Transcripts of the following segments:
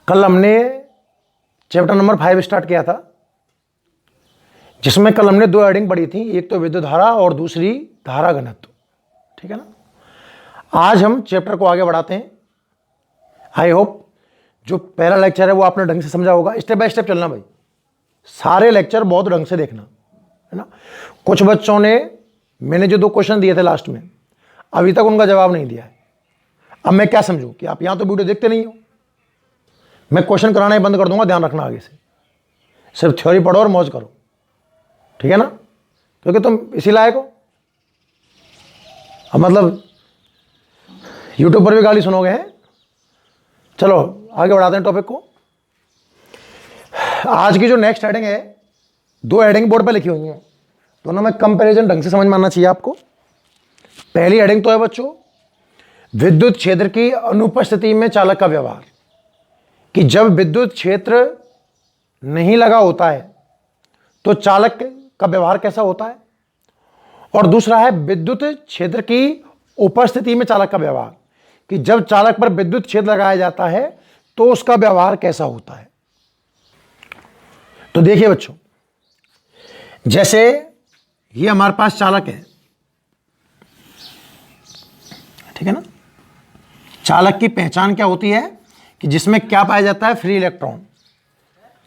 कल हमने chapter number 5 start किया था, जिसमें कल हमने दो हेडिंग पढ़ी थी, एक तो विद्युत धारा और दूसरी धारा घनत्व। ठीक है ना। आज हम चैप्टर को आगे बढ़ाते हैं। आई होप जो पहला लेक्चर है वो आपने ढंग से समझा होगा। स्टेप बाय स्टेप चलना भाई, सारे लेक्चर बहुत ढंग से देखना है ना। कुछ बच्चों ने, मैंने जो 2 क्वेश्चन दिए थे लास्ट में, अभी तक उनका जवाब नहीं दिया है। अब मैं क्या समझूं कि आप यहां तो वीडियो देखते नहीं हो, मैं क्वेश्चन कराना ही बंद कर दूंगा। ध्यान रखना, आगे से सिर्फ थ्योरी पढ़ो और मौज करो, ठीक है ना, क्योंकि तुम इसी लायक हो। अब मतलब यूट्यूब पर भी गाली सुनोगे हैं। चलो आगे बढ़ाते हैं टॉपिक को। आज की जो नेक्स्ट हेडिंग है, 2 हेडिंग बोर्ड पे लिखी हुई हैं, दोनों में कंपैरिजन ढंग से समझ में आना चाहिए आपको। पहली हेडिंग तो है बच्चों, विद्युत क्षेत्र की अनुपस्थिति में चालक का व्यवहार, कि जब विद्युत क्षेत्र नहीं लगा होता है तो चालक का व्यवहार कैसा होता है। और दूसरा है विद्युत क्षेत्र की उपस्थिति में चालक का व्यवहार, कि जब चालक पर विद्युत क्षेत्र लगाया जाता है तो उसका व्यवहार कैसा होता है। तो देखिए बच्चों, जैसे ये हमारे पास चालक है, ठीक है ना। चालक की पहचान क्या होती है कि जिसमें क्या पाया जाता है, फ्री इलेक्ट्रॉन।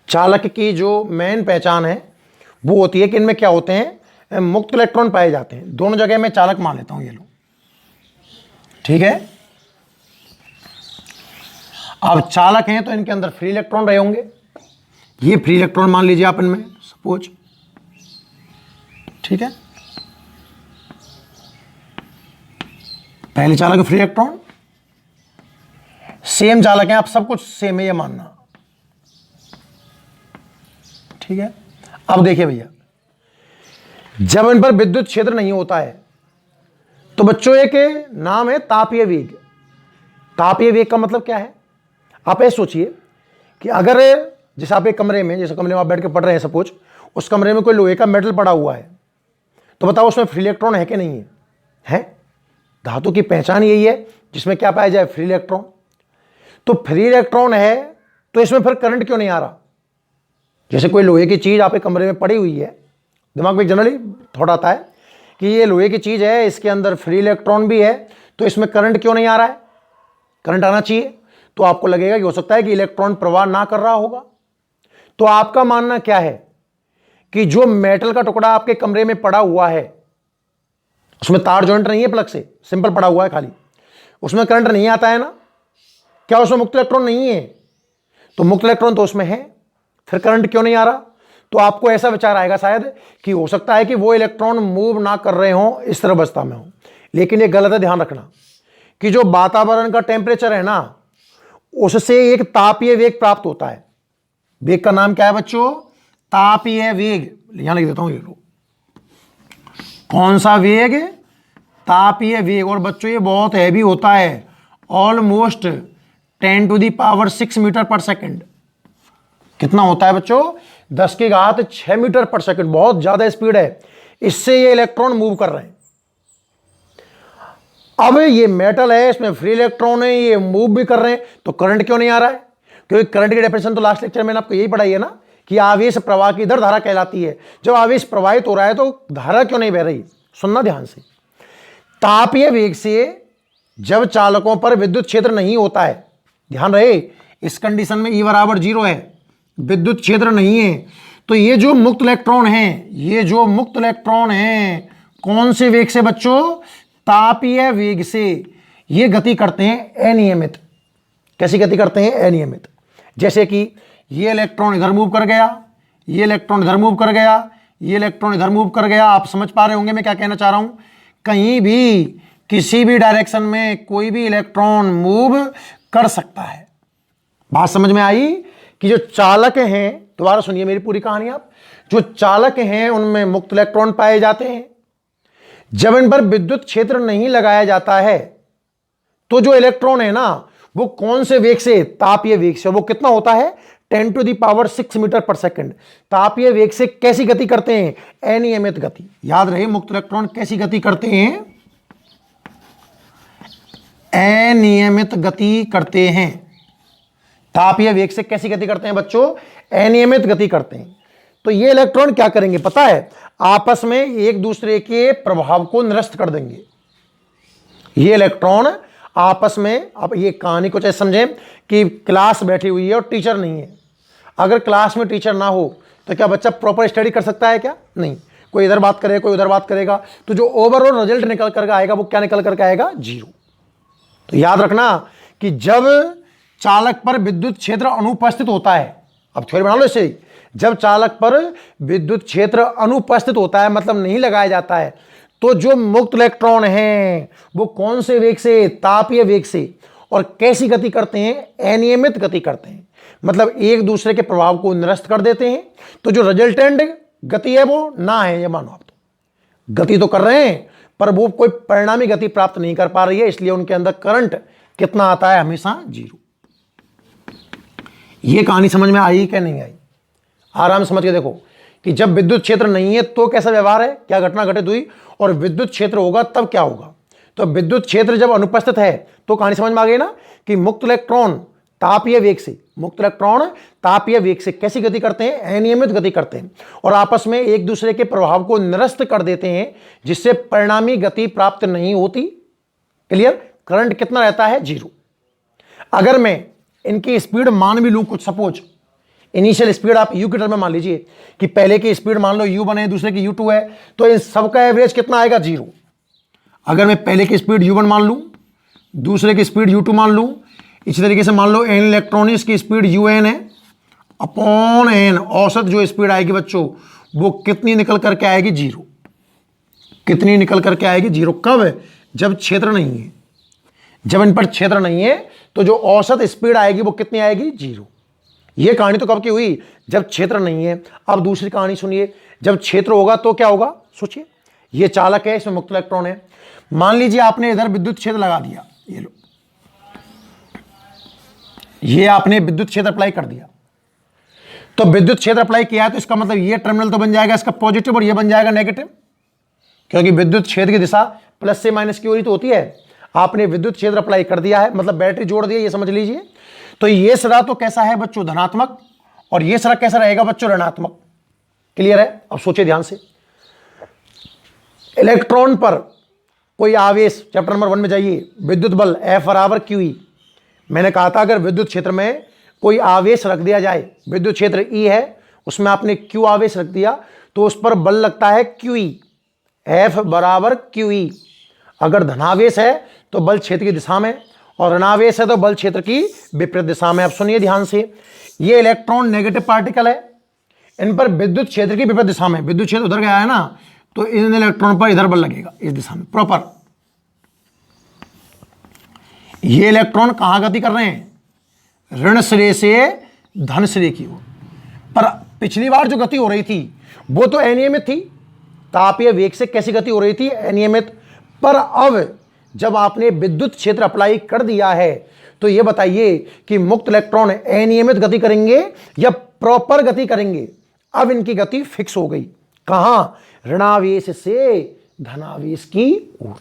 चालक की जो मेन पहचान है वो होती है कि इनमें क्या होते हैं, मुक्त इलेक्ट्रॉन पाए जाते हैं। दोनों जगह मैं चालक मान लेता हूं, ये लो, ठीक है। अब चालक हैं तो इनके अंदर फ्री इलेक्ट्रॉन रहे होंगे। ये फ्री इलेक्ट्रॉन मान लीजिए आप इनमें, सपोज, ठीक है। पहले चालक फ्री इलेक्ट्रॉन, सेम चालक हैं, आप सब कुछ सेम है ये मानना, ठीक है। अब देखिए भैया, जब इन पर विद्युत क्षेत्र नहीं होता है तो बच्चों एक नाम है तापीय वेग। तापीय वेग का मतलब क्या है, आप ऐसे सोचिए कि अगर जैसे आप एक कमरे में, जैसे कमरे में आप बैठ के पढ़ रहे हैं, सपोज उस कमरे में कोई लोहे का मेटल पड़ा हुआ है, तो बताओ उसमें फ्री इलेक्ट्रॉन है कि नहीं है? है। धातु की पहचान यही है जिसमें क्या पाया जाए, फ्री इलेक्ट्रॉन। तो फ्री इलेक्ट्रॉन है तो इसमें फिर करंट क्यों नहीं आ रहा। जैसे कोई लोहे की चीज आपके कमरे में पड़ी हुई है, दिमाग में जनरली थॉट आता है कि ये लोहे की चीज है, इसके अंदर फ्री इलेक्ट्रॉन भी है, तो इसमें करंट क्यों नहीं आ रहा है। करंट आना चाहिए। तो आपको लगेगा कि हो सकता है कि इलेक्ट्रॉन प्रवाह ना कर रहा होगा। तो आपका मानना क्या है कि जो मेटल का टुकड़ा आपके कमरे में पड़ा हुआ है, उसमें तार जॉइंट नहीं है, प्लग से सिंपल पड़ा हुआ है खाली, उसमें करंट नहीं आता है ना। क्या उसमें मुक्त इलेक्ट्रॉन नहीं है? तो मुक्त इलेक्ट्रॉन तो उसमें है, फिर करंट क्यों नहीं आ रहा। तो आपको ऐसा विचार आएगा शायद कि हो सकता है कि वो इलेक्ट्रॉन मूव ना कर रहे हो, इस तरह अवस्था में हो। लेकिन ये गलत है। ध्यान रखना कि जो वातावरण का टेम्परेचर है ना, उससे एक तापीय वेग प्राप्त होता है। वेग का नाम क्या है बच्चों, तापीय वेग। यहां लिख देता हूं, ये लो, कौन सा वेग, तापीय वेग। और बच्चों ये बहुत हैवी होता है, ऑलमोस्ट 10⁶ मीटर पर सेकंड। कितना होता है बच्चों, 10⁶ मीटर पर सेकंड। बहुत ज्यादा स्पीड है, इससे ये इलेक्ट्रॉन मूव कर रहे हैं। अब ये मेटल है, इसमें फ्री इलेक्ट्रॉन है, ये मूव भी कर रहे हैं, तो करंट क्यों नहीं आ रहा है। क्योंकि करंट की डेफिनेशन तो लास्ट लेक्चर में मैंने आपको यही पढ़ाई है ना, कि आवेश प्रवाह की दर धारा कहलाती है। जब आवेश प्रवाहित हो रहा है तो धारा क्यों नहीं बह रही। सुनना ध्यान से, तापीय वेग से जब चालकों पर विद्युत क्षेत्र नहीं होता है, ध्यान रहे इस कंडीशन में E = 0 है, विद्युत क्षेत्र नहीं है, तो ये जो मुक्त इलेक्ट्रॉन है, ये जो मुक्त इलेक्ट्रॉन है, कौन से वेग से बच्चों, तापीय वेग से ये गति करते हैं अनियमित। कैसी गति करते हैं, अनियमित। जैसे कि ये इलेक्ट्रॉन इधर मूव कर गया, ये इलेक्ट्रॉन इधर मूव कर गया, ये इलेक्ट्रॉन इधर मूव कर गया। आप समझ पा रहे होंगे मैं क्या कहना चाह रहा हूं। कहीं भी किसी भी डायरेक्शन में कोई भी इलेक्ट्रॉन मूव कर सकता है। बात समझ में आई कि जो चालक हैं, दोबारा सुनिए मेरी पूरी कहानी आप, जो चालक हैं उनमें मुक्त इलेक्ट्रॉन पाए जाते हैं। जब इन पर विद्युत क्षेत्र नहीं लगाया जाता है तो जो इलेक्ट्रॉन है ना, वो कौन से वेग से, तापीय वेग से। वो कितना होता है, 10⁶ मीटर पर सेकंड। तापीय वेग से कैसी गति करते हैं, अनियमित गति। याद रहे, मुक्त इलेक्ट्रॉन कैसी गति करते हैं, अनियमित गति करते हैं। तापीय वेग से कैसी गति करते हैं बच्चों? अनियमित गति करते हैं। तो ये इलेक्ट्रॉन क्या करेंगे पता है? आपस में एक दूसरे के प्रभाव को निरस्त कर देंगे। ये इलेक्ट्रॉन आपस में, अब ये कहानी कुछ ऐसे समझें कि क्लास बैठी हुई है और टीचर नहीं है। अगर क्लास में टीचर ना हो तो क्या बच्चा प्रॉपर स्टडी कर सकता है? क्या नहीं। कोई इधर बात करेगा, कोई उधर बात करेगा, तो जो ओवरऑल रिजल्ट निकल करके आएगा वो क्या निकल करके आएगा? 0। तो याद रखना कि जब चालक पर विद्युत क्षेत्र अनुपस्थित होता है, अब थ्योरी बना लो इसे, जब चालक पर विद्युत क्षेत्र अनुपस्थित होता है मतलब नहीं लगाया जाता है, तो जो मुक्त इलेक्ट्रॉन हैं वो कौन से वेग से? तापीय वेग से। और कैसी गति करते हैं? अनियमित गति करते हैं, मतलब एक दूसरे के प्रभाव को निरस्त कर देते हैं। तो जो रिजल्टेंट गति है वो ना है, ये मानो आप। तो गति तो कर रहे हैं पर वो कोई परिणामी गति प्राप्त नहीं कर पा रही है, इसलिए उनके अंदर करंट कितना आता है? हमेशा 0। ये कहानी समझ में आई क्या नहीं आई? आराम समझ के देखो कि जब विद्युत क्षेत्र नहीं है तो कैसा व्यवहार है, क्या घटना घटित हुई, और विद्युत क्षेत्र होगा तब क्या होगा। तो विद्युत क्षेत्र जब अनुपस्थित है तो कहानी समझ में आ गई ना कि मुक्त इलेक्ट्रॉन तापीय वेग से, मुक्त इलेक्ट्रॉन तापीय वेग से कैसी गति करते हैं? अनियमित गति करते हैं और आपस में एक दूसरे के प्रभाव को निरस्त कर देते हैं, जिससे परिणामी गति प्राप्त नहीं होती। क्लियर? करंट कितना रहता है? 0। अगर मैं इनकी स्पीड मान भी लूं, कुछ सपोज इनिशियल स्पीड आप u के टर्म में मान लीजिए कि पहले की स्पीड मान लो u1 है, दूसरे की u2 है, तो इन सबका एवरेज कितना आएगा? 0। अगर मैं पहले की स्पीड u1 मान लूं, दूसरे की स्पीड u2 मान लूं, इसी तरीके से मान लो n इलेक्ट्रॉनिक्स की स्पीड un है अपॉन n, औसत जो स्पीड आएगी बच्चों वो कितनी निकल करके आएगी? 0। कितनी निकल करके आएगी? 0। कब? जब क्षेत्र नहीं है। जब इन पर क्षेत्र नहीं है तो जो औसत स्पीड आएगी वो कितनी आएगी? 0। ये कहानी तो कब की हुई? जब क्षेत्र नहीं है। अब दूसरी कहानी सुनिए, जब क्षेत्र होगा तो क्या होगा? सोचिए, ये चालक है, इसमें मुक्त इलेक्ट्रॉन है। मान लीजिए आपने इधर विद्युत क्षेत्र लगा दिया, ये लो, ये आपने विद्युत क्षेत्र अप्लाई कर दिया। तो विद्युत क्षेत्र अप्लाई किया है तो इसका मतलब ये टर्मिनल तो बन जाएगा इसका पॉजिटिव और ये बन जाएगा नेगेटिव, क्योंकि विद्युत क्षेत्र की दिशा प्लस से माइनस की ओर ही तो होती है। आपने विद्युत क्षेत्र अप्लाई कर दिया है मतलब बैटरी जोड़ दी है, ये समझ लीजिए। तो ये सिरा तो कैसा है बच्चों? धनात्मक, और ये सिरा कैसा रहेगा बच्चों? ऋणात्मक। क्लियर है? अब सोचिए ध्यान से, इलेक्ट्रॉन पर कोई आवेश, चैप्टर नंबर 1 में जाइए, विद्युत बल F बराबर QE। मैंने कहा था अगर विद्युत क्षेत्र में कोई आवेश रख दिया जाए, विद्युत क्षेत्र E है, उसमें आपने Q आवेश रख दिया तो उस पर बल लगता है QE, F बराबर QE। अगर धनावेश है तो बल क्षेत्र की दिशा में, और ऋणावेश है तो बल क्षेत्र की विपरीत दिशा में। अब सुनिए ध्यान से, ये इलेक्ट्रॉन नेगेटिव पार्टिकल है, इन पर विद्युत क्षेत्र की विपरीत दिशा में, विद्युत क्षेत्र उधर गया है ना, तो इन इलेक्ट्रॉन पर इधर बल लगेगा, इस दिशा में प्रॉपर। ये इलेक्ट्रॉन कहां गति कर रहे हैं? ऋण सिरे से धन सिरे की ओर। पर पिछली बार जो गति हो रही थी वो तो अनियमित थी, तापीय वेग से कैसी गति हो रही थी? अनियमित। पर अब जब आपने विद्युत क्षेत्र अप्लाई कर दिया है तो यह बताइए कि मुक्त इलेक्ट्रॉन अनियमित गति करेंगे या प्रॉपर गति करेंगे? अब इनकी गति फिक्स हो गई, कहां? ऋणावेश से धनावेश की ओर।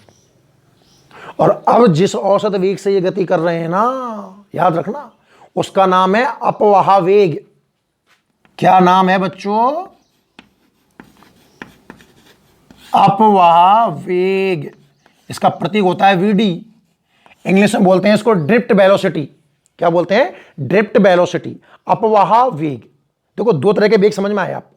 और अब जिस औसत वेग से ये गति कर रहे हैं ना, याद रखना, उसका नाम है अपवाह वेग। क्या नाम है बच्चों? अपवाह वेग। इसका प्रतीक होता है VD। इंग्लिश में बोलते हैं इसको ड्रिफ्ट वेलोसिटी। क्या बोलते हैं? ड्रिफ्ट वेलोसिटी, अपवाह वेग। देखो दो तरह के वेग समझ में आए आपको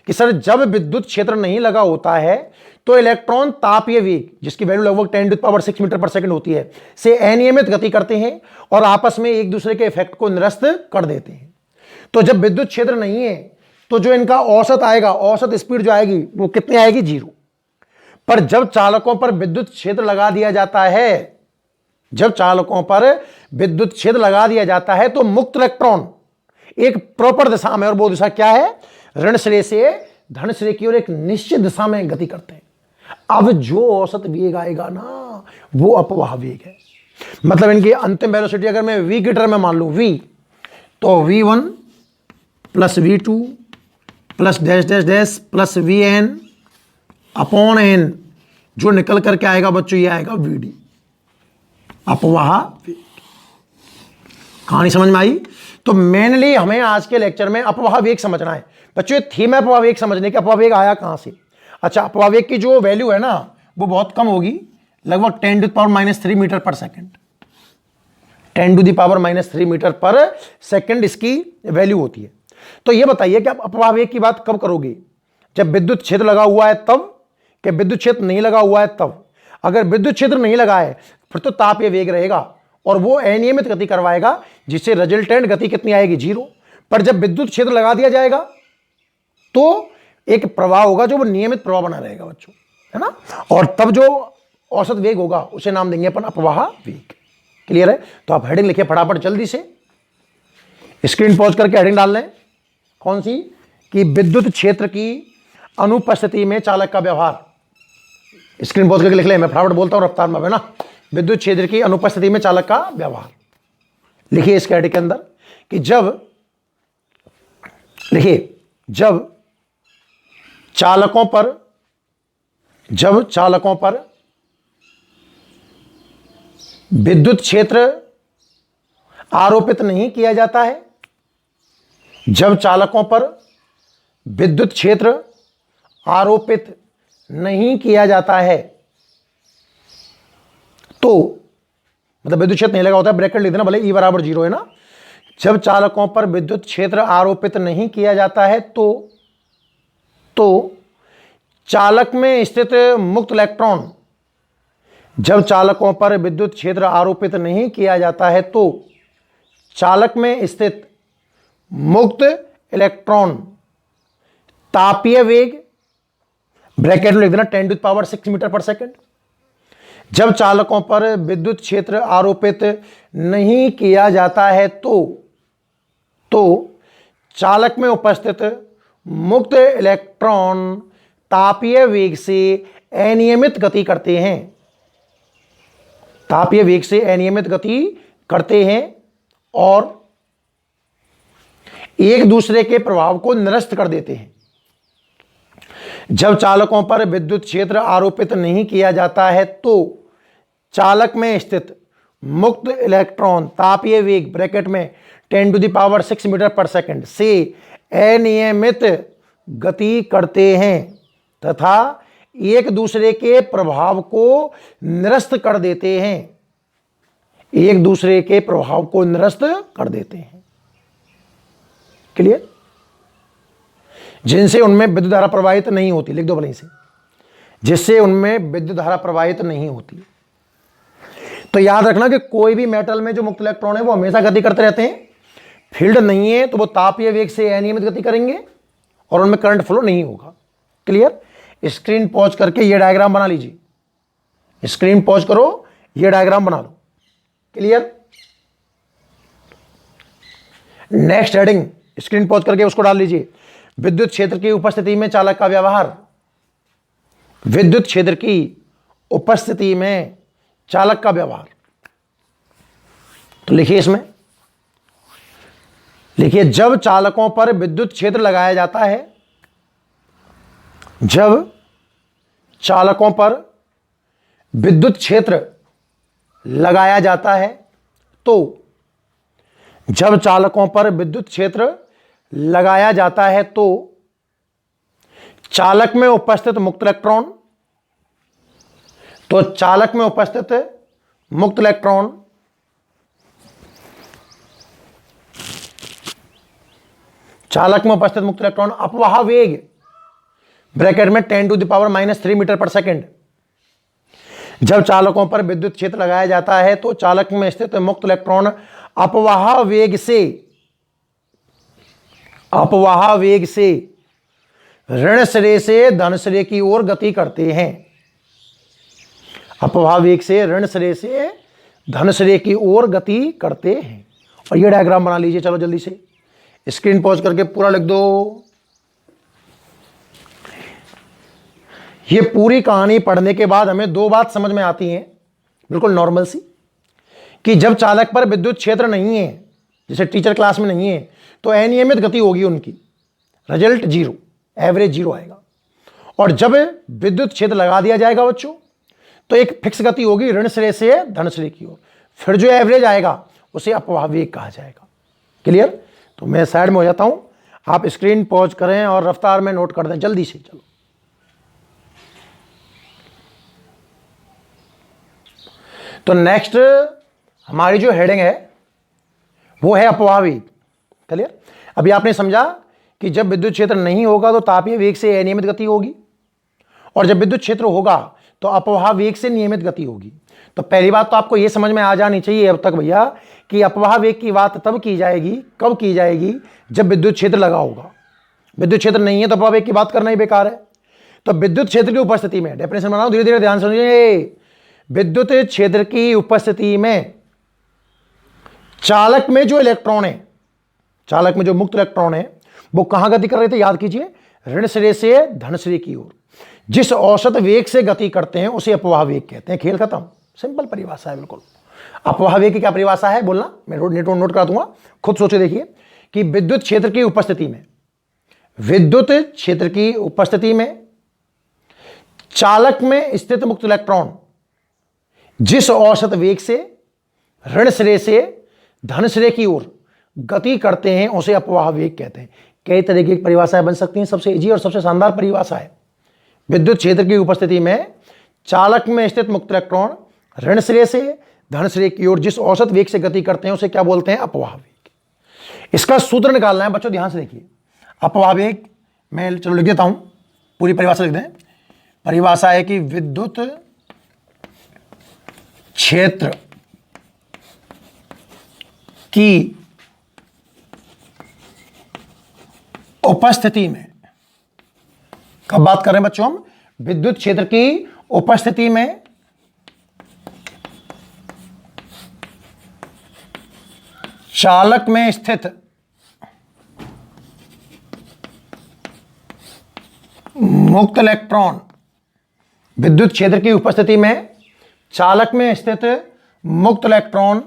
कि सर जब विद्युत क्षेत्र नहीं लगा होता है तो इलेक्ट्रॉन तापीय वेग, जिसकी वैल्यू लगभग 10⁶ मीटर पर सेकंड होती है, से अनियमित गति करते हैं और आपस में एक दूसरे के इफेक्ट को निरस्त कर देते हैं। तो जब विद्युत क्षेत्र नहीं है तो जो इनका औसत आएगा, औसत स्पीड जो आएगी वो कितनी आएगी? 0। पर जब चालकों पर विद्युत क्षेत्र लगा दिया जाता है, जब चालकों पर विद्युत क्षेत्र लगा दिया जाता है तो मुक्त इलेक्ट्रॉन एक प्रॉपर दिशा में, और वो दिशा क्या है? ऋण सिरे से धन सिरे की ओर एक निश्चित दिशा में गति करते हैं। अब जो औसत वेग आएगा ना वो अपवाह वेग है। मतलब इनकी अंतिम वेलोसिटी अगर मैं v की टर्म में मान लूं, v, तो v1 plus v2 plus dash dash dash plus vn upon n, जो निकल करके आएगा बच्चों ये आएगा vd, अपवाह वेग। कहानी समझ में आई? तो मेनली हमें आज के लेक्चर में अपवाह वेग समझना है बच्चों। ये थीम है अपवाह वेग समझने की, अपवाह वेग आया कहां से। अच्छा, अपवाह वेग की जो वैल्यू है ना वो बहुत कम होगी, लगभग 10⁻³ मीटर पर सेकंड। 10⁻³ मीटर पर सेकंड इसकी वैल्यू होती है। तो ये बताइए कि आप अपवाह वेग की बात कब करोगे? जब विद्युत क्षेत्र लगा हुआ है तब, कि विद्युत क्षेत्र नहीं लगा हुआ है तब। अगर विद्युत क्षेत्र नहीं लगा है फिर तो तापीय वेग रहेगा और वो अनियमित गति करवाएगा, जिससे रिजल्टेंट गति कितनी आएगी? 0। पर जब विद्युत क्षेत्र लगा दिया जाएगा तो एक प्रवाह होगा जो वो नियमित प्रवाह बना रहेगा बच्चों, है ना। और तब जो औसत वेग होगा उसे नाम देंगे अपन अपवाह वेग। क्लियर है? तो आप हेडिंग लिखिए फटाफट जल्दी से, स्क्रीन पॉज करके हेडिंग डाल लें। कौन सी? कि विद्युत क्षेत्र की अनुपस्थिति में चालक का व्यवहार। स्क्रीन पॉज करके लिख लें, मैं फटाफट बोलता हूं रफ्तार में, है ना। विद्युत क्षेत्र की अनुपस्थिति में चालक का व्यवहार लिखिए इस हेडिंग के अंदर कि जब चालकों पर विद्युत क्षेत्र आरोपित नहीं किया जाता है, जब चालकों पर विद्युत क्षेत्र आरोपित नहीं किया जाता है तो, मतलब विद्युत क्षेत्र नहीं लगा होता है, ब्रैकेट लिख देना भले E = 0 है ना। जब चालकों पर विद्युत क्षेत्र आरोपित नहीं किया जाता है तो चालक में स्थित मुक्त इलेक्ट्रॉन, जब चालकों पर विद्युत क्षेत्र आरोपित नहीं किया जाता है तो चालक में स्थित मुक्त इलेक्ट्रॉन तापीय वेग, ब्रैकेट में लिख देना 10⁻⁶ मीटर पर सेकंड। जब चालकों पर विद्युत क्षेत्र आरोपित नहीं किया जाता है तो चालक में उपस्थित मुक्त इलेक्ट्रॉन तापीय वेग से अनियमित गति करते हैं, तापीय वेग से अनियमित गति करते हैं और एक दूसरे के प्रभाव को निरस्त कर देते हैं। जब चालकों पर विद्युत क्षेत्र आरोपित नहीं किया जाता है तो चालक में स्थित मुक्त इलेक्ट्रॉन तापीय वेग, ब्रैकेट में 10⁻⁶ मीटर पर सेकंड से अनियमित गति करते हैं तथा एक दूसरे के प्रभाव को निरस्त कर देते हैं, एक दूसरे के प्रभाव को निरस्त कर देते हैं। क्लियर? जिनसे उनमें विद्युत धारा प्रवाहित नहीं होती, लिख दो भले से, जिससे उनमें विद्युत धारा प्रवाहित नहीं होती। तो याद रखना कि कोई भी मेटल में जो मुक्त इलेक्ट्रॉन है वो हमेशा गति करते रहते हैं। फील्ड नहीं है तो वो तापीय वेग से अनियमित गति करेंगे और उनमें करंट फ्लो नहीं होगा। क्लियर? स्क्रीन पॉज करके ये डायग्राम बना लीजिए, स्क्रीन पॉज करो, ये डायग्राम बना लो। Clear? Next heading screen pause करके उसको डाल लीजिए, विद्युत क्षेत्र की उपस्थिति में चालक का व्यवहार। विद्युत क्षेत्र की उपस्थिति में चालक का व्यवहार। तो लिखिए, इसमें लिखिए, जब चालकों पर विद्युत क्षेत्र लगाया जाता है, जब चालकों पर विद्युत क्षेत्र लगाया जाता है तो, जब चालकों पर विद्युत क्षेत्र लगाया जाता है तो चालक में उपस्थित मुक्त इलेक्ट्रॉन, तो चालक में उपस्थित मुक्त इलेक्ट्रॉन अपवाह वेग, ब्रैकेट में 10⁻³ मीटर पर सेकंड। जब चालकों पर विद्युत क्षेत्र लगाया जाता है तो चालक में स्थित मुक्त इलेक्ट्रॉन अपवाह वेग से ऋण सिरे से धन सिरे की ओर गति करते हैं। अपवाह वेग से ऋण सिरे से धन सिरे की ओर गति करते हैं। और ये डायग्राम बना लीजिए, चलो जल्दी से, स्क्रीन पॉज करके पूरा लिख दो। ये पूरी कहानी पढ़ने के बाद हमें दो बात समझ में आती हैं, बिल्कुल नॉर्मल सी, कि जब चालक पर विद्युत क्षेत्र नहीं है, जैसे टीचर क्लास में नहीं है, तो अनियमित गति होगी उनकी, रिजल्ट 0, एवरेज 0 आएगा। और जब विद्युत क्षेत्र लगा दिया जाएगा बच्चों तो एक फिक्स गति होगी ऋण सिरे से धन सिरे की ओर। फिर जो एवरेज आएगा उसे अपवाह वेग कहा जाएगा। क्लियर? तो मैं साइड में हो जाता हूं, आप स्क्रीन पॉज करें और रफ्तार में नोट कर दें जल्दी से। चलो, तो नेक्स्ट हमारी जो हेडिंग है वो है अपवाह वेग। क्लियर? अभी आपने समझा कि जब विद्युत क्षेत्र नहीं होगा तो तापीय वेग से अनियमित गति होगी, और जब विद्युत क्षेत्र होगा तो अपवाह वेग से नियमित गति होगी। तो पहली बात तो आपको यह समझ में आ जानी चाहिए अब तक भैया कि अपवाह वेग की बात तब की जाएगी, कब की जाएगी, जब विद्युत क्षेत्र लगा होगा। विद्युत क्षेत्र नहीं है तो अपवाह वेग की बात करना ही बेकार है। तो विद्युत क्षेत्र की उपस्थिति में, डेफिनेशन बनाओ धीरे धीरे, ध्यान समझिए। विद्युत क्षेत्र की उपस्थिति में चालक में जो इलेक्ट्रॉन है, चालक में जो मुक्त इलेक्ट्रॉन है, वो कहां गति कर रहे थे? याद कीजिए, ऋण सिरे से धन सिरे की ओर। जिस औसत वेग से गति करते हैं उसे अपवाह वेग कहते हैं। खेल खत्म, सिंपल परिभाषा है बिल्कुल। अपवाह वेग की क्या परिभाषा है बोलना, मैं नोट करा दूंगा, खुद सोचे देखिए कि विद्युत क्षेत्र की उपस्थिति में, विद्युत क्षेत्र की उपस्थिति में चालक में स्थित मुक्त इलेक्ट्रॉन जिस औसत वेग से ऋण सिरे से धन सिरे की ओर गति करते हैं उसे अपवाह वेग कहते हैं। कई तरीके की परिभाषाएं बन सकती हैं, सबसे इजी और सबसे शानदार परिभाषा है विद्युत क्षेत्र की उपस्थिति में चालक में स्थित मुक्त इलेक्ट्रॉन ऋण सिरे से धन सिरे की ओर जिस औसत वेग से गति करते हैं उसे क्या बोलते हैं? अपवाह वेग। इसका सूत्र निकालना है बच्चों, ध्यान से देखिए। अपवाह वेग मैं चलो लिख देता हूं, पूरी परिभाषा लिख दें। परिभाषा है कि विद्युत क्षेत्र की उपस्थिति में, कब बात कर रहे हैं बच्चों हम? विद्युत क्षेत्र की उपस्थिति में चालक में स्थित मुक्त इलेक्ट्रॉन, विद्युत क्षेत्र की उपस्थिति में चालक में स्थित मुक्त इलेक्ट्रॉन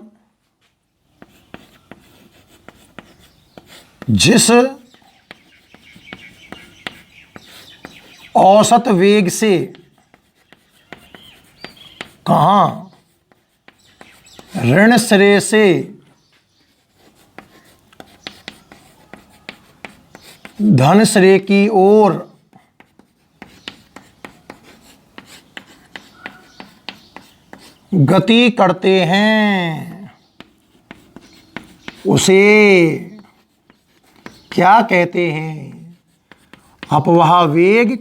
जिस औसत वेग से कहां ऋण सिरे से धन सिरे की ओर गति करते हैं उसे क्या कहते हैं? अपवाह वेग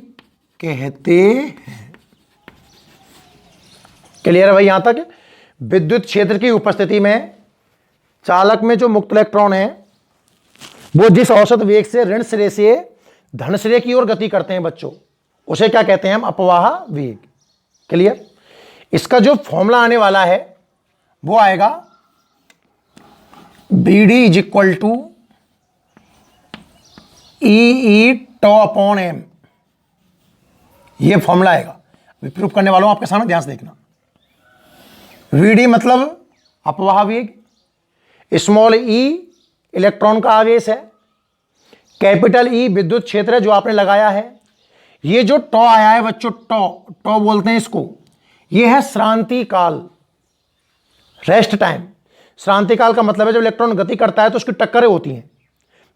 कहते हैं। क्लियर है भाई यहां तक? विद्युत क्षेत्र की उपस्थिति में चालक में जो मुक्त इलेक्ट्रॉन है वो जिस औसत वेग से ऋण सिरे से धन सिरे की ओर गति करते हैं बच्चों, उसे क्या कहते हैं हम? अपवाह वेग। क्लियर? इसका जो फॉर्मूला आने वाला है वो आएगा v d is equal to e tau upon m. ये फॉर्मूला आएगा, प्रूफ करने वालों आपके सामने, ध्यान से देखना। वीडी मतलब अपवाह वेग, स्मॉल ई इलेक्ट्रॉन का आवेश है, कैपिटल ई विद्युत क्षेत्र है जो आपने लगाया है। ये जो टॉ आया है बच्चों, टॉ बोलते हैं इसको, ये है श्रांति काल, रेस्ट टाइम। श्रांति काल का मतलब है जब इलेक्ट्रॉन गति करता है तो उसकी टक्करें होती हैं।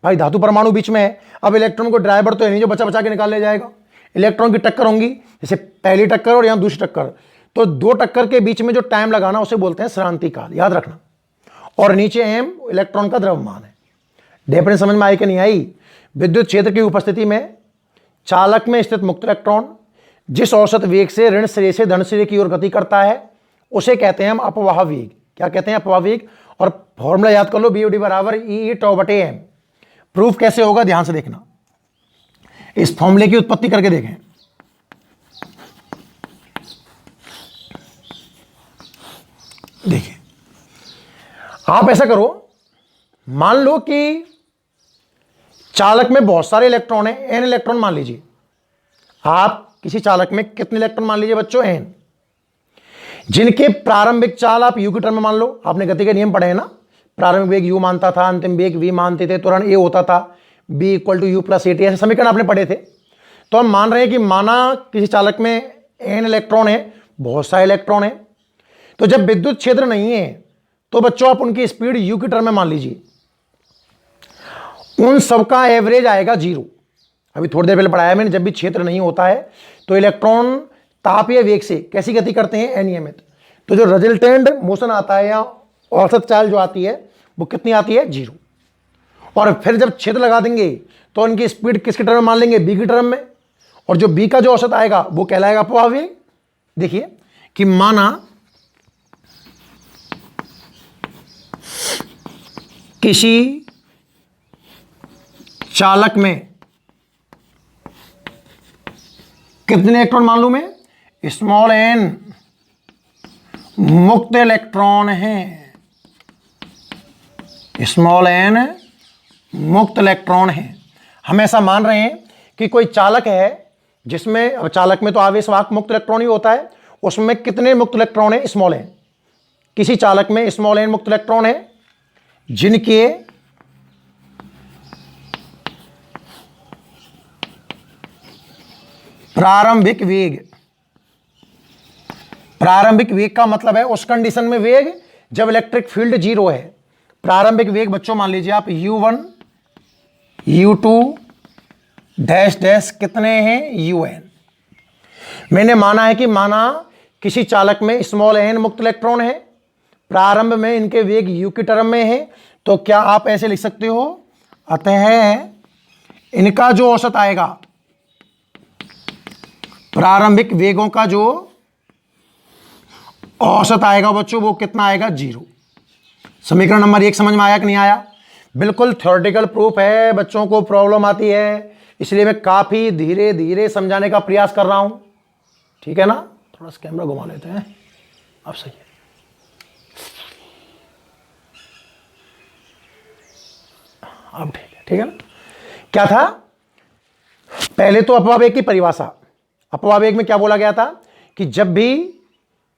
भाई धातु परमाणु बीच में है, अब इलेक्ट्रॉन को ड्राइवर तो है नहीं जो बचा बचा के निकाल ले जाएगा। इलेक्ट्रॉन की टक्कर होंगी, जैसे पहली टक्कर और यहां दूसरी टक्कर, तो दो टक्कर के बीच में जो टाइम लगाना उसे बोलते हैं श्रांति काल, याद रखना। और नीचे एम इलेक्ट्रॉन का द्रव्यमान है। डेफिनेशन समझ में आई कि नहीं आई? विद्युत क्षेत्र की उपस्थिति में चालक में स्थित मुक्त इलेक्ट्रॉन जिस औसत वेग से ऋण सिरे से धन सिरे की ओर गति करता है उसे कहते हैं हम अपवाह वेग। क्या कहते हैं? अपवाह वेग। और फॉर्मूला याद कर लो, बीओडी बराबर ई टॉ बटे एम। प्रूफ कैसे होगा ध्यान से देखना, इस फॉर्मूले की उत्पत्ति करके देखें। देखिए, आप ऐसा करो, मान लो कि चालक में बहुत सारे इलेक्ट्रॉन है, एन इलेक्ट्रॉन मान लीजिए। आप किसी चालक में कितने इलेक्ट्रॉन मान लीजिए बच्चों? एन, जिनके प्रारंभिक चाल आप यू की टर्म में मान लो। आपने गति के नियम पढ़े हैं ना, प्रारंभिक वेग यू मानता था, अंतिम वेग वी मानते थे, त्वरण ए होता था, v equal to u plus A t, ऐसे समीकरण आपने पढ़े थे। तो हम मान रहे हैं कि माना किसी चालक में एन इलेक्ट्रॉन है, बहुत सारे इलेक्ट्रॉन है, तो जब विद्युत क्षेत्र नहीं है तो बच्चों आप उनकी स्पीड यू की टर्म में मान लीजिए, उन सबका एवरेज आएगा 0। अभी थोड़ी देर पहले पढ़ाया मैंने, जब भी क्षेत्र नहीं होता है तो इलेक्ट्रॉन तापीय वेग से कैसी गति करते हैं, अनियमित। तो जो रिजल्टेंट मोशन आता है या औसत चाल जो आती है वो कितनी आती है, 0। और फिर जब क्षेत्र लगा देंगे तो उनकी स्पीड किसके टर्म में मान लेंगे, बी की टर्म में। और जो बी का जो औसत आएगा वो कहलाएगा अपवाह वेग। देखिए कि माना किसी चालक में कितने इलेक्ट्रॉन मान लूं मैं, स्मॉल एन मुक्त इलेक्ट्रॉन है, स्मॉल एन मुक्त इलेक्ट्रॉन है। हम ऐसा मान रहे हैं कि कोई चालक है जिसमें, अब चालक में तो आवेशवाहक मुक्त इलेक्ट्रॉन ही होता है, उसमें कितने मुक्त इलेक्ट्रॉन है, स्मॉल एन। किसी चालक में स्मॉल एन मुक्त इलेक्ट्रॉन है जिनके प्रारंभिक वेग, प्रारंभिक वेग का मतलब है उस कंडीशन में वेग जब इलेक्ट्रिक फील्ड 0 है। प्रारंभिक वेग बच्चों मान लीजिए आप u1 u2 डैश डैश कितने हैं, un। मैंने माना है कि माना किसी चालक में स्मॉल एन मुक्त इलेक्ट्रॉन है, प्रारंभ में इनके वेग u की टर्म में है, तो क्या आप ऐसे लिख सकते हो, अतः इनका जो औसत आएगा, प्रारंभिक वेगों का जो औसत आएगा बच्चों वो कितना आएगा, 0। समीकरण नंबर 1 समझ में आया कि नहीं आया। बिल्कुल थ्योरेटिकल प्रूफ है, बच्चों को प्रॉब्लम आती है इसलिए मैं काफी धीरे धीरे समझाने का प्रयास कर रहा हूं, ठीक है ना। थोड़ा सा कैमरा घुमा लेते हैं, अब सही है। अब ठीक है ना। क्या था पहले तो अपवाह वेग की परिभाषा। अपवाह वेग में क्या बोला गया था कि जब भी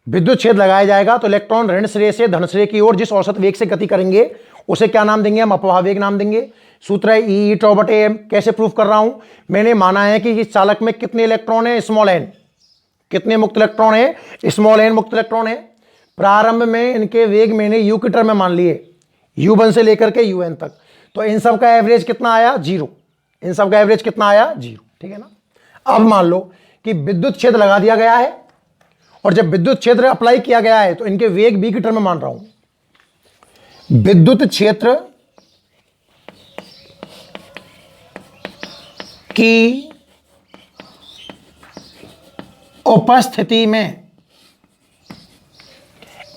विद्युत क्षेत्र लगाया जाएगा तो इलेक्ट्रॉन ऋण श्रेय से धन श्रेय की ओर जिस औसत वेग से गति करेंगे उसे क्या नाम देंगे, हम अपवाह वेग नाम देंगे। सूत्र है ई टॉ बटे एम। कैसे प्रूफ कर रहा हूं, मैंने माना है कि इस चालक में कितने इलेक्ट्रॉन है, स्मॉल एन। कितने मुक्त इलेक्ट्रॉन है, स्मॉल एन मुक्त इलेक्ट्रॉन है। प्रारंभ में इनके वेग मैंने यू की टर्म में मान लिए, u1 से लेकर के un तक। तो इन सब का एवरेज कितना आया, 0। इन सब का एवरेज कितना आया, 0, ठीक है ना। अब मान लो कि विद्युत क्षेत्र लगा दिया गया है और जब विद्युत क्षेत्र अप्लाई किया गया है तो इनके वेग बी की टर्म में मान रहा हूं। विद्युत क्षेत्र की उपस्थिति में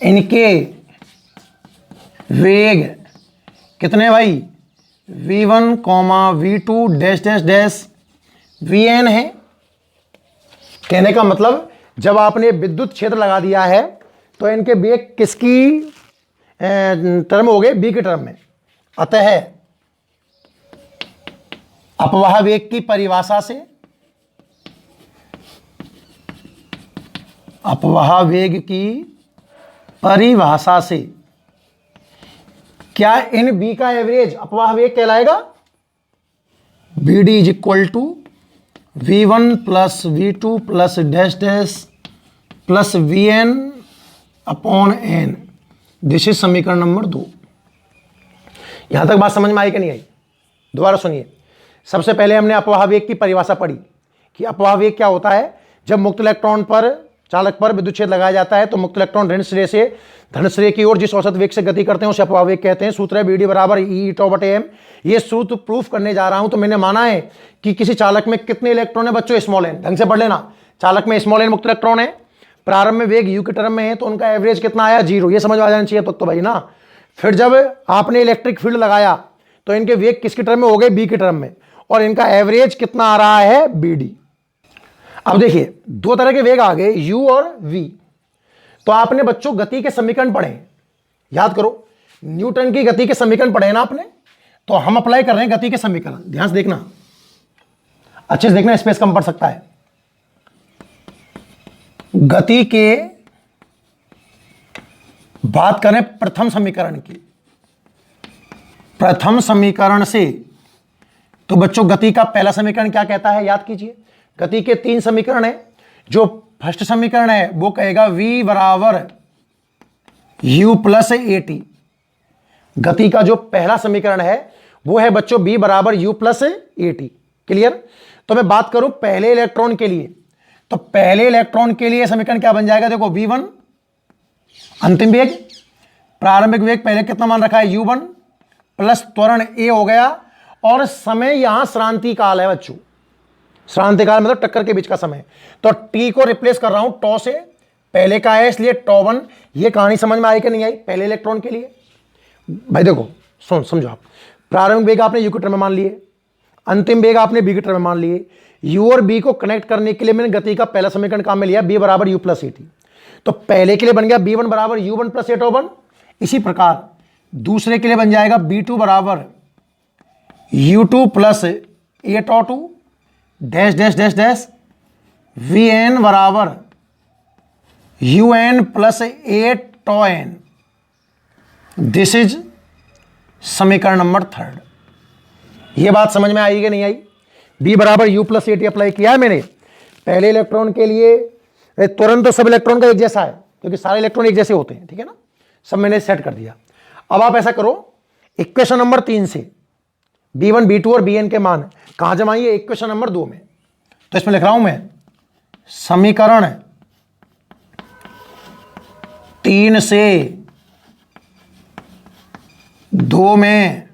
इनके वेग कितने भाई, v1, v2 dash dash dash vn है। कहने का मतलब जब आपने विद्युत क्षेत्र लगा दिया है तो इनके वेग किसकी टर्म हो गए, बी की टर्म में। अतः अपवाह वेग की परिभाषा से, अपवाह वेग की परिभाषा से क्या इन बी का एवरेज अपवाह वेग कहलाएगा, v d is equal to v1 plus v2 plus dash dash plus vn upon n। This is समीकरण नंबर 2। यहां तक बात समझ में आई कि नहीं आई, दोबारा सुनिए। सबसे पहले हमने अपवाह वेग की परिभाषा पढ़ी कि अपवाह वेग क्या होता है। जब मुक्त इलेक्ट्रॉन पर, चालक पर विद्युत क्षेत्र लगाया जाता है तो मुक्त इलेक्ट्रॉन ऋण श्रेय से धन श्रेय की ओर जिस औसत वेग से गति करते हैं उसे अपवाह वेग कहते हैं। सूत्र है bd बराबर ई टॉ बटे एम। ये सूत्र प्रूफ करने जा रहा हूं तो मैंने माना है कि किसी चालक में कितने इलेक्ट्रॉन है बच्चों, स्मॉल एन। ढंग से पढ़ लेना, चालक में स्मॉल एन मुक्त इलेक्ट्रॉन है, प्रारंभ में वेग यू के टर्म में है तो उनका एवरेज कितना आया, 0। ये समझ आ जाना चाहिए तो भाई ना। फिर जब आपने इलेक्ट्रिक फील्ड लगाया तो इनके वेग किसके टर्म में हो गए, बी के टर्म में, और इनका एवरेज कितना आ रहा है, बी डी। अब देखिए दो तरह के वेग आ गए, u और v। तो आपने बच्चों गति के समीकरण पढ़े, याद करो, न्यूटन की गति के समीकरण पढ़े ना आपने। तो हम अप्लाई कर रहे हैं गति के समीकरण, ध्यान से देखना, अच्छे से देखना, स्पेस कम पड़ सकता है। गति के बात करें प्रथम समीकरण की, प्रथम समीकरण से, तो बच्चों गति का पहला समीकरण क्या कहता है, याद कीजिए। गति के 3 समीकरण है। जो फर्स्ट समीकरण है वो कहेगा v बराबर u प्लस ए टी। गति का जो पहला समीकरण है वो है बच्चों b बराबर u plus A T. Clear. तो मैं बात करूं पहले इलेक्ट्रॉन के लिए, तो पहले इलेक्ट्रॉन के लिए समीकरण क्या बन जाएगा, देखो v1 अंतिम वेग, प्रारंभिक वेग पहले कितना मान रखा है u1 प्लस त्वरण a हो गया, और समय यहां श्रांति काल है बच्चों। श्रांति काल मतलब टक्कर के बीच का समय। तो t को रिप्लेस कर रहा हूं टॉ से, पहले का है इसलिए टॉ1। ये कहानी समझ में आई कि नहीं आई पहले इलेक्ट्रॉन के लिए। भाई देखो समझो आप, प्रारंभिक वेग आपने u के टर्म में मान लिए, अंतिम वेग आपने b के टर्म में मान लिए। u और b को कनेक्ट करने के लिए मैंने गति का पहला समीकरण काम में लिया, b बराबर u प्लस ए टी। तो पहले के लिए बन गया b1 बराबर u1 प्लस ए टॉ1। इसी प्रकार दूसरे के लिए बन जाएगा b2 बराबर u2 प्लस ए टॉ2 dash dash dash dash, vn बराबर un plus A toe n। This is समीकरण नंबर 3। ये बात समझ में आई कि नहीं आई। b बराबर u प्लस ए टी अप्लाई किया है मैंने पहले इलेक्ट्रॉन के लिए। तुरंत तो सब इलेक्ट्रॉन का एक जैसा है क्योंकि सारे इलेक्ट्रॉन एक जैसे होते हैं, ठीक है ना, सब मैंने सेट कर दिया। अब आप ऐसा करो, इक्वेशन नंबर 3 से b1 b2 और bn के मान कहां जमाइए, इक्वेशन नंबर 2 में। तो इसमें लिख रहा हूं मैं समीकरण 3 से 2 में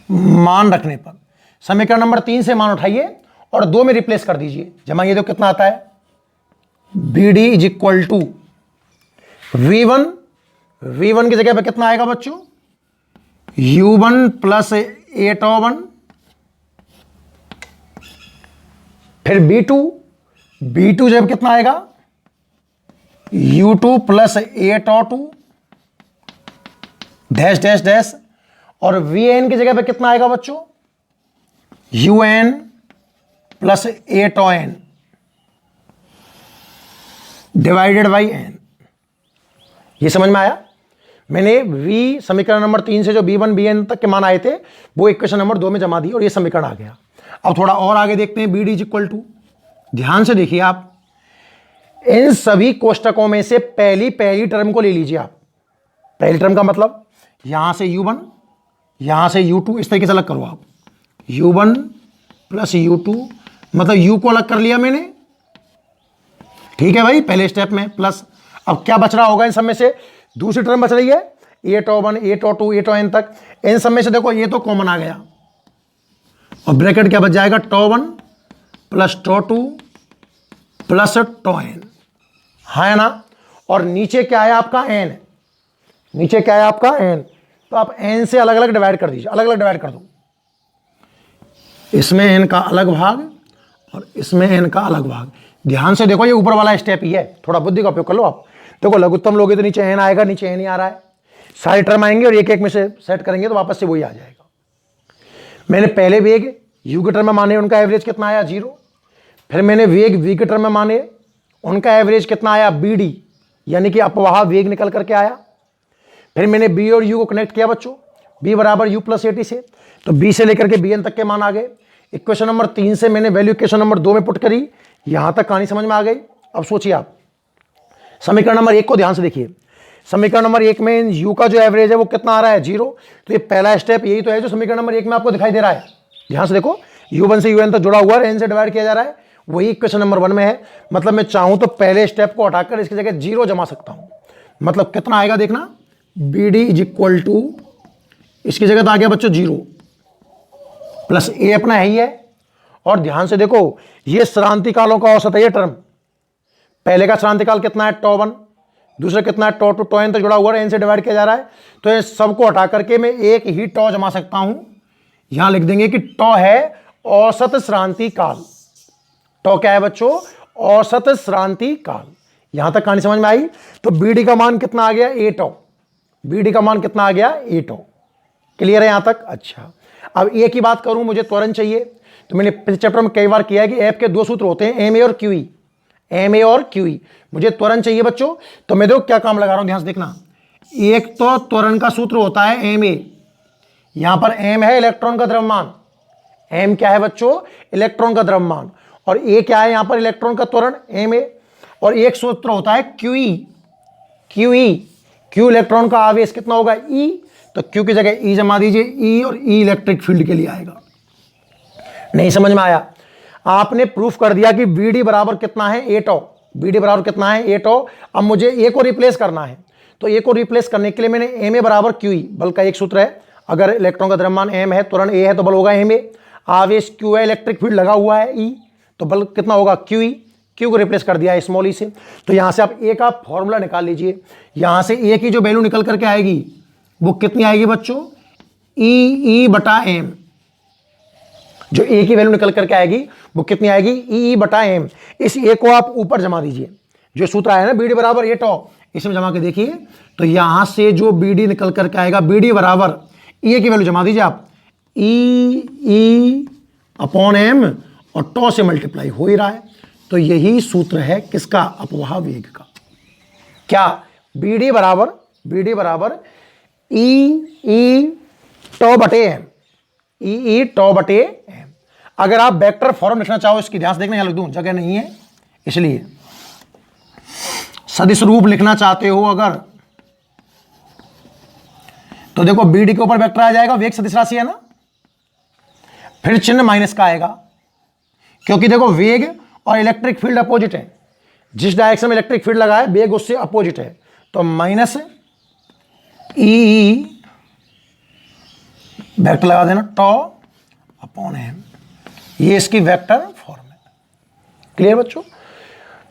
मान रखने पर, समीकरण नंबर 3 से मान उठाइए और 2 में रिप्लेस कर दीजिए, जमाइए तो कितना आता है, v d is equal to v1 की जगह पे कितना आएगा बच्चों, u1 प्लस ए टॉ1, फिर b2 जब कितना आएगा u2 प्लस ए टॉ2 डैश डैश डैश, और vn की जगह पे कितना आएगा बच्चों, un plus A toe n divided by n। ये समझ में आया। मैंने v समीकरण नंबर 3 से जो b1 bn तक के मान आए थे वो इक्वेशन नंबर 2 में जमा दिए और ये समीकरण आ गया। अब थोड़ा और आगे देखते हैं, v d is equal to, ध्यान से देखिए आप, इन सभी कोष्टकों में से पहली टर्म को ले लीजिए आप। पहली टर्म का मतलब यहां से u1 यहां से u2, इस तरीके से अलग करो आप, u1 प्लस u2 मतलब u को अलग कर लिया मैंने, ठीक है भाई, पहले स्टेप में प्लस। अब क्या बच रहा होगा इन सब में से, दूसरी टर्म बच रही है ए टॉ1 ए टॉ2 ए टॉ n तक। इन सब में से देखो ये तो कॉमन आ गया और ब्रैकेट क्या बच जाएगा, टॉ1 प्लस टॉ2 प्लस टॉ n, है ना। और नीचे क्या है आपका n, नीचे क्या है आपका n, तो आप n से अलग अलग डिवाइड कर दीजिए, अलग अलग डिवाइड कर दो। इसमें n का अलग भाग और इसमें n का अलग भाग। ध्यान से देखो, ये ऊपर वाला स्टेप ही है, थोड़ा बुद्धि का उपयोग कर लो आप। देखो लघुत्तम लोगे तो नीचे n आएगा, नीचे n ही आ रहा है, सारी टर्म आएंगे और एक एक में से सेट करेंगे तो वापस से वही आ जाएगा। मैंने पहले वेग u के टर्म में माने, उनका एवरेज कितना आया 0। फिर मैंने वेग v के टर्म में माने, उनका एवरेज कितना आया bd, यानी कि अपवाह वेग निकल करके आया। फिर मैंने b और u को कनेक्ट किया बच्चों, b बराबर u प्लस ए टी से, तो b से लेकर के bn तक के मान आ गए। इक्वेशन नंबर 3 से मैंने वैल्यू इक्वेशन नंबर 2 में पुट करी, यहां तक कहानी समझ में आ गई। अब सोचिए आप, समीकरण नंबर 1 को ध्यान से देखिए। समीकरण नंबर 1 में u का जो एवरेज है वो कितना आ रहा है 0। तो ये पहला स्टेप यही तो है जो समीकरण नंबर 1 में आपको दिखाई दे रहा है। ध्यान से देखो, u1 से un तक जुड़ा हुआ है, n से डिवाइड किया जा रहा है, वही इक्वेशन नंबर 1 में है। मतलब मैं चाहूं तो पहले स्टेप को हटाकर इसकी जगह 0 जमा सकता हूं। मतलब कितना आएगा देखना, v d is equal to, इसकी जगह तो आ गया बच्चों 0 प्लस ए अपना है ही है। और ध्यान से देखो, ये श्रांति कालों का औसत है ये टर्म। पहले का श्रांति काल कितना है टॉ1, दूसरा कितना है टॉ2, टॉ n तक जुड़ा हुआ है, n से डिवाइड किया जा रहा है। तो ये सबको हटा करके मैं एक ही टॉ जमा सकता हूं। यहां लिख देंगे कि टॉ है औसत श्रांति काल। टॉ क्या है बच्चों, औसत श्रांति काल। यहां तक कहानी समझ में आई। तो बीडी का मान कितना आ गया ए टॉ, बीडी का मान कितना आ गया ए टॉ। क्लियर है यहां तक। अच्छा, अब ए की बात करूं, मुझे त्वरण चाहिए। तो मैंने पिछले चैप्टर में कई बार किया है कि एफ के 2 सूत्र होते हैं, एम ए और क्यू ई, एम ए और क्यू ई। मुझे त्वरण चाहिए बच्चों, तो मैं देखो क्या काम लगा रहा हूं, ध्यान से देखना। एक तो त्वरण का सूत्र होता है एम ए, यहां पर एम है इलेक्ट्रॉन का द्रव्यमान, एम क्या है बच्चों, इलेक्ट्रॉन का द्रव्यमान, और ए क्या है यहां पर इलेक्ट्रॉन का त्वरण एम ए। और एक सूत्र होता है QE। क्यू इलेक्ट्रॉन का आवेश कितना होगा, E, तो Q की जगह E जमा दीजिए, E, और E इलेक्ट्रिक फील्ड के लिए आएगा। नहीं समझ में आया? आपने प्रूफ कर दिया कि BD बराबर कितना है, 8 BD बराबर कितना है, 8। अब मुझे A को रिप्लेस करना है, तो A को रिप्लेस करने के लिए मैंने Ma बराबर QE, बल का एक सूत्र है, अगर इलेक्ट्रॉन का द्रव्यमान m है, त्वरण A है, तो बल होगा Ma, आवेश Q है, इलेक्ट्रिक फील्ड लगा हुआ है E, तो बल कितना होगा QE। Q को रिप्लेस कर दिया है स्मॉल e से, तो यहां से आप A का फॉर्मूला निकाल लीजिए। यहां से A की जो वैल्यू निकल करके आएगी वो कितनी आएगी बच्चों, E बटा M। जो A की वैल्यू निकल करके आएगी वो कितनी आएगी, E बटा M। इस A को आप ऊपर जमा दीजिए, जो सूत्र आया ना BD बराबर 8, इसमें जमा के देखिए, तो यहां से जो BD निकल करके आएगा, BD बराबर A की वैल्यू जमा दीजिए आप, E अपॉन M, और टॉ से मल्टीप्लाई हो ही रहा है। तो यही सूत्र है किसका, अपवाह वेग का। क्या, BD बराबर E टॉ बटे M, E टॉ बटे M। अगर आप वेक्टर फॉर्म लिखना चाहो, इसकी ध्यान से देखना, यहां लिख दूं, जगह नहीं है इसलिए, सदिश रूप लिखना चाहते हो अगर, तो देखो BD के ऊपर वेक्टर आ जाएगा, वेग सदिश राशि है ना, फिर चिन्ह माइनस का आएगा, क्योंकि देखो वेग और इलेक्ट्रिक फील्ड अपोजिट है, जिस डायरेक्शन में इलेक्ट्रिक फील्ड लगा है वेग उससे अपोजिट है, तो माइनस E वेक्टर लगा देना, टॉ अपॉन M, ये इसकी वेक्टर फॉर्म है। क्लियर बच्चों?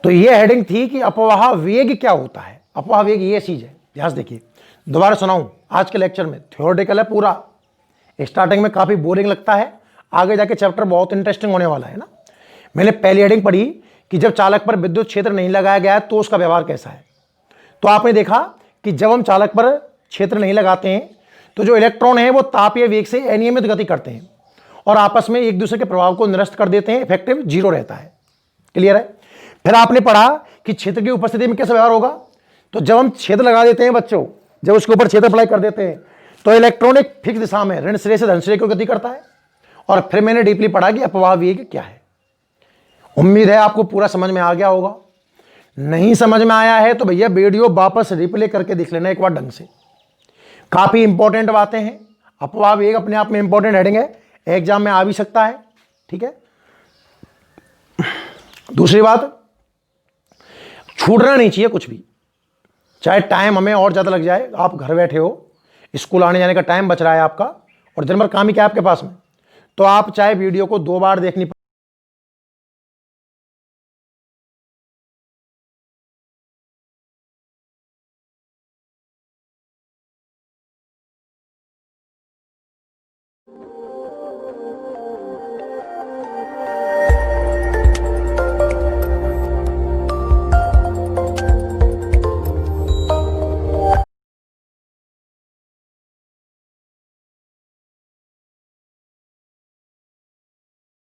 तो ये हेडिंग थी कि अपवाह वेग क्या होता है। अपवाह वेग ये चीज है, ध्यान से देखिए, दोबारा सुनाऊं, आज के लेक्चर में थ्योरेटिकल है पूरा, स्टार्टिंग में काफी बोरिंग लगता है, आगे जाके चैप्टर बहुत इंटरेस्टिंग होने वाला है ना। मैंने पहली हेडिंग पढ़ी कि जब चालक पर विद्युत क्षेत्र नहीं लगाया गया है तो उसका व्यवहार कैसा है। तो आपने देखा कि जब हम चालक पर क्षेत्र नहीं लगाते हैं तो जो इलेक्ट्रॉन है वो तापीय वेग से अनियमित गति करते हैं और आपस में एक दूसरे के प्रभाव को निरस्त कर देते हैं, इफेक्टिव 0 रहता है। क्लियर है? फिर आपने पढ़ा कि क्षेत्र की उपस्थिति में कैसा व्यवहार होगा। तो जब हम क्षेत्र लगा देते हैं बच्चों, जब उसके ऊपर क्षेत्र अप्लाई कर देते हैं तो इलेक्ट्रॉन एक फिक्स दिशा में ऋण सिरे से धन सिरे की गति करता है। और फिर मैंने डीपली पढ़ा कि अपवाह वेग क्या है। उम्मीद है आपको पूरा समझ में आ गया होगा। नहीं समझ में आया है तो भैया वीडियो वापस रिप्ले करके देख लेना एक बार ढंग से, काफी इंपॉर्टेंट बातें हैं। अपवाह वेग अपने आप में इंपॉर्टेंट हेडिंग है, एग्जाम में आ भी सकता है। ठीक है, दूसरी बात, छूटना नहीं चाहिए कुछ भी, चाहे टाइम हमें और ज्यादा लग जाए। आप घर बैठे हो, स्कूल आने जाने का टाइम बच रहा है आपका और दिन भर काम ही क्या है आपके पास में, तो आप चाहे वीडियो को 2 बार देखनी